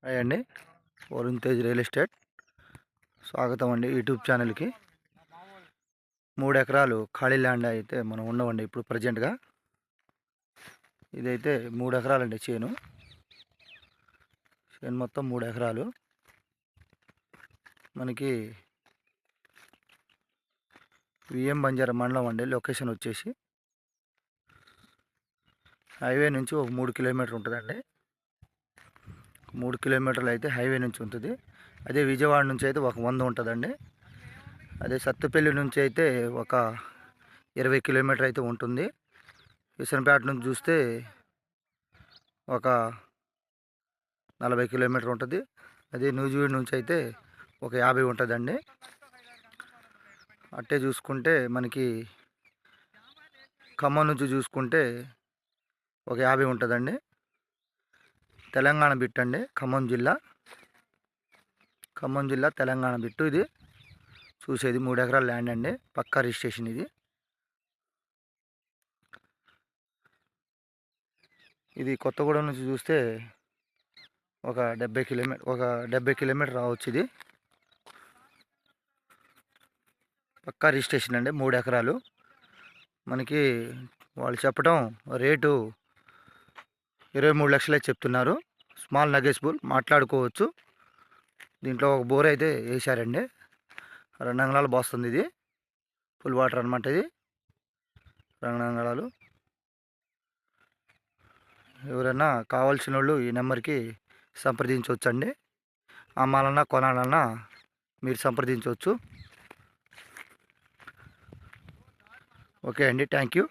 Hi అండి. Varun Tej real estate స్వాగతం అండి యూట్యూబ్ ఛానల్కి. 3 ఎకరాలు ఖాళీ ల్యాండ్ అయితే మనం ఉండవండి ఇప్పుడు ప్రజెంట్గా. ఇదైతే 3 ఎకరాలండి చేను మొత్తం 3 ఎకరాలు. మనకి విఎం బంజారా మండలం అండి. లొకేషన్ వచ్చేసి హైవే నుంచి ఒక 3 కిలోమీటర్ ఉంటుందండి. 3 కిలోమీటర్లు అయితే హైవే నుంచి ఉంటుంది. అదే విజయవాడ నుంచి అయితే ఒక 100 ఉంటుందండి. అదే సత్తుపల్లి నుంచి అయితే ఒక 20 కిలోమీటర్ అయితే ఉంటుంది. విసనపేట నుంచి చూస్తే ఒక 40 కిలోమీటర్ ఉంటుంది. అదే నూజివీడు నుంచి అయితే ఒక 50 ఉంటుందండి. అట్టే చూసుకుంటే మనకి ఖమ్మం నుంచి చూసుకుంటే ఒక 50 ఉంటుందండి. తెలంగాణ బిట్ అండి. ఖమ్మం జిల్లా తెలంగాణ బిట్టు. ఇది చూసేది 3 ఎకరాల ల్యాండ్ అండి. పక్కా రిజిస్ట్రేషన్ ఇది. ఇది కొత్తగూడెం నుంచి చూస్తే ఒక 70 కిలోమీటర్ రావచ్చు. ఇది పక్కా రిజిస్ట్రేషన్ అండి. 3 ఎకరాలు. మనకి వాళ్ళు చెప్పడం రేటు 23 లక్షలే చెప్తున్నారు. స్మాల్ నెగోషియబుల్ మాట్లాడుకోవచ్చు. దీంట్లో ఒక బోర్ అయితే వేసారండి. 2 అంగుళాలు పోస్తుంది. ఇది ఫుల్ వాటర్ అనమాట. ఇది 2 అంగుళాలు. ఎవరైనా కావాల్సిన వాళ్ళు ఈ నెంబర్కి సంప్రదించవచ్చండి. అమ్మాలన్నా కొనాలన్నా మీరు సంప్రదించవచ్చు. ఓకే అండి, థ్యాంక్ యూ.